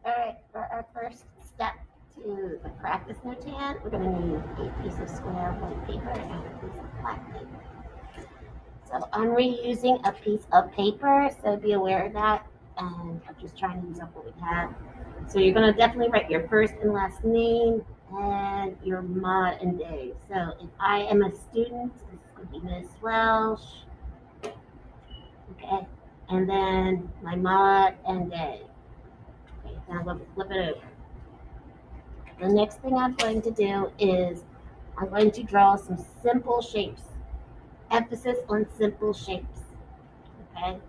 All right, for our first step to the practice Notan, we're going to need a piece of square white paper and a piece of black paper. So I'm reusing a piece of paper, so be aware of that. And I'm just trying to use up what we have. So you're going to definitely write your first and last name and your mod and day. So if I am a student, this is going to be Miss Welsh. Okay. And then my mod and day. Okay, then I'm going to flip it over. The next thing I'm going to do is I'm going to draw some simple shapes. Emphasis on simple shapes. Okay.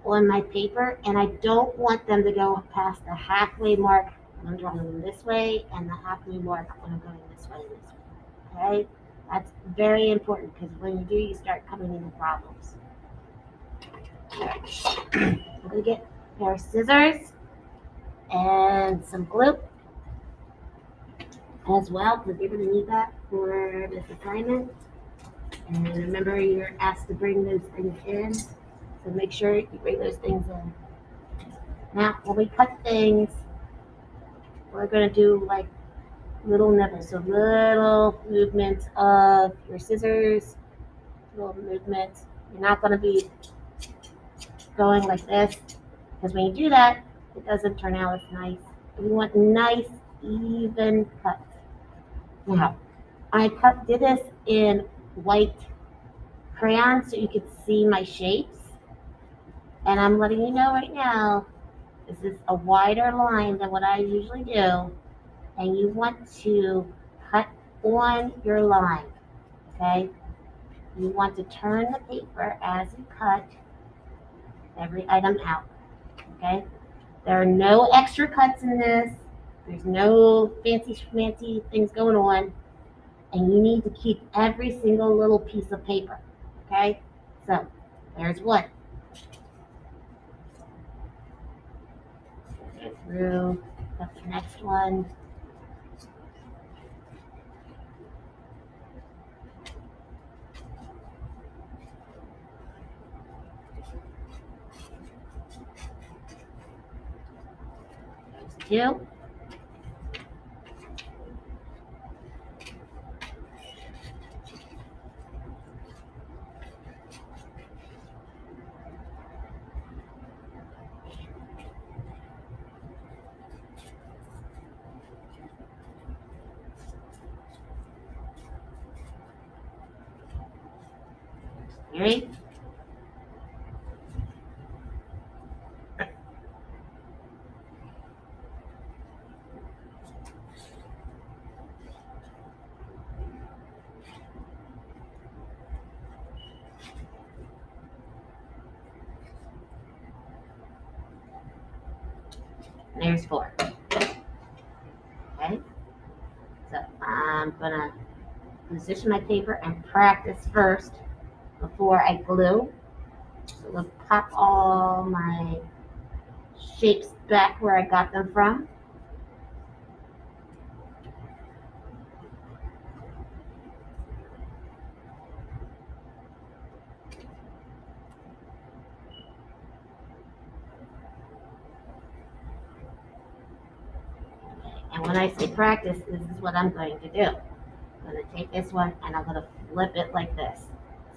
On my paper, and I don't want them to go past the halfway mark when I'm drawing them this way and the halfway mark when I'm going this way and this way. Okay? That's very important because when you do, you start coming into problems. I'm going to get a pair of scissors and some glue as well because you're going to need that for this assignment. And remember, you're asked to bring those things in, so make sure you bring those things in. Now, when we cut things, we're going to do like little nibbles, so little movements of your scissors, little movements. You're not going to be going like this because when you do that, it doesn't turn out as nice. We want nice, even cuts. Now, did this in white crayon so you could see my shapes, and I'm letting you know right now, this is a wider line than what I usually do, and you want to cut on your line, okay? You want to turn the paper as you cut every item out, okay? There are no extra cuts in this. There's no fancy things going on. And you need to keep every single little piece of paper, okay? So, there's one. Go through, cut the next one. There's two. Three. And there's four. Okay? So, I'm gonna position my paper and practice first before I glue. So let's pop all my shapes back where I got them from. And when I say practice, this is what I'm going to do. I'm going to take this one and I'm going to flip it like this.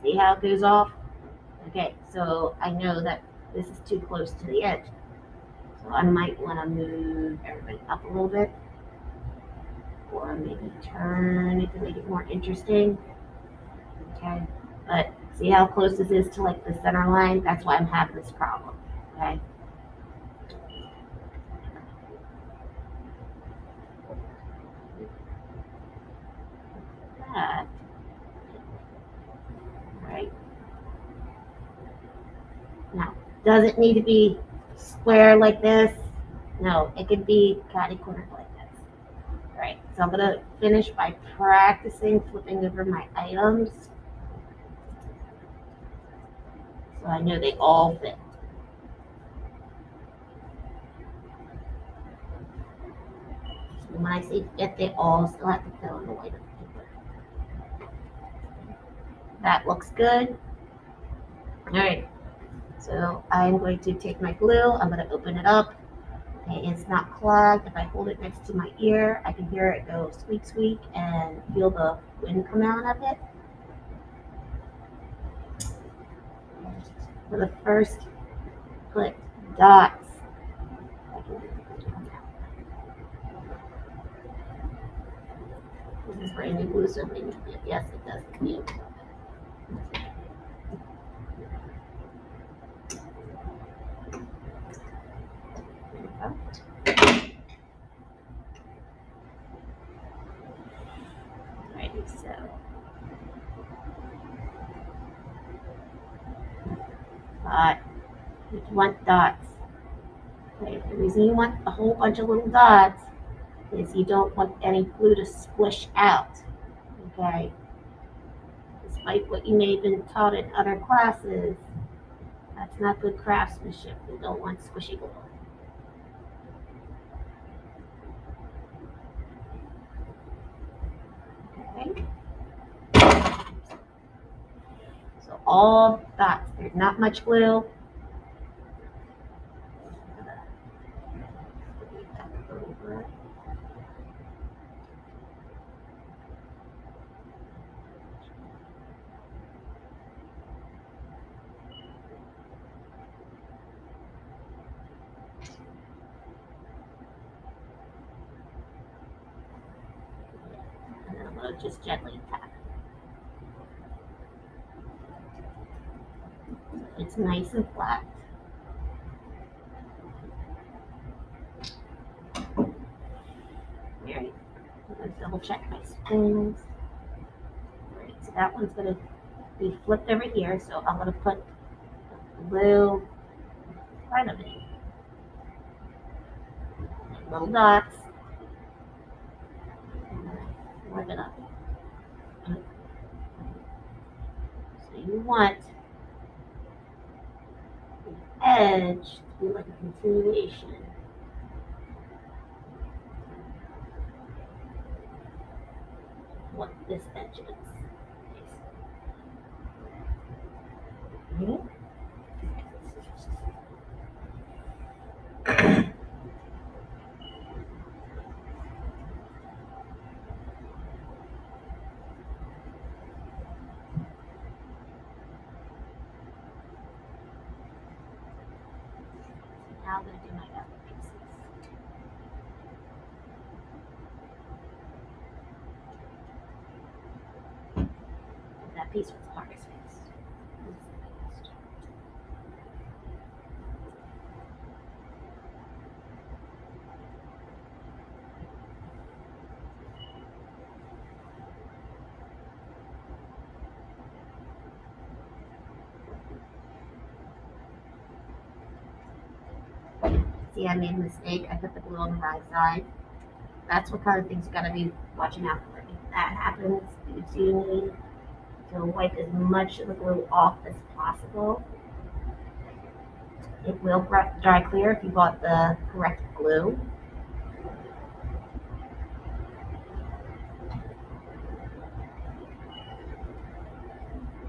See how it goes off? Okay, so I know that this is too close to the edge. So I might want to move everybody up a little bit or maybe turn it to make it more interesting. Okay, but see how close this is to like the center line? That's why I'm having this problem. Okay. That, right. Now, does it need to be square like this? No, it could be catty cornered like this. All right, so I'm gonna finish by practicing flipping over my items so I know they all fit. And when I say fit, they all still have to fit on the white of the paper. That looks good. All right, so I'm going to take my glue, I'm gonna open it up, Okay, it's not clogged. If I hold it next to my ear, I can hear it go squeak, squeak, and feel the wind come out of it. For the first put dots. This is brand new glue, so maybe yes, it does. Yeah. Alrighty, so you want dots. Okay, the reason you want a whole bunch of little dots is you don't want any glue to squish out. Okay, despite what you may have been taught in other classes, that's not good craftsmanship. We don't want squishy glue. Okay. So all dots. There's not much glue. And then I'm going to just gently tap. It's nice and flat. Alright, I'm going to double check my spoons. Alright, so that one's going to be flipped over here, so I'm going to put glue in front of it. Little dots. Flip it up. So you want the edge to be like a continuation. What this edge is. Okay. Now I'm going to do my other pieces. That piece was the hardest piece. See, I made a mistake. I put the glue on the right side. That's what kind of things you gotta be watching out for. If that happens, you do need to wipe as much of the glue off as possible. It will dry clear if you bought the correct glue.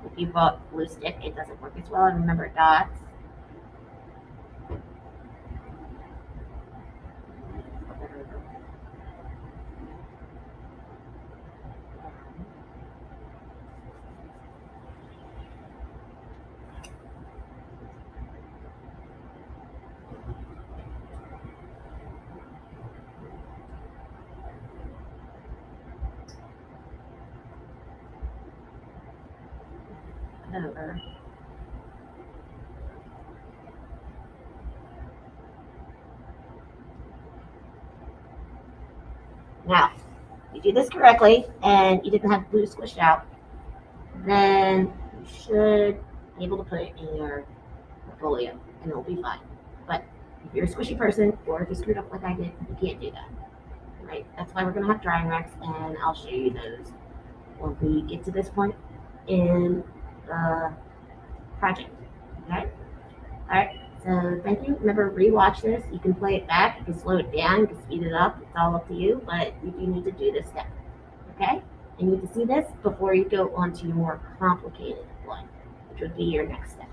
If you bought glue stick, it doesn't work as well. And remember dots. Over. Now, if you do this correctly and you didn't have glue squished out, then you should be able to put it in your portfolio and it'll be fine. But if you're a squishy person or if you screwed up like I did, you can't do that. Right? That's why we're going to have drying racks, and I'll show you those when we get to this point in the project. Okay? Alright, so thank you. Remember, rewatch this. You can play it back, you can slow it down, you can speed it up. It's all up to you, but you do need to do this step. Okay? You need to see this before you go on to your more complicated one, which would be your next step.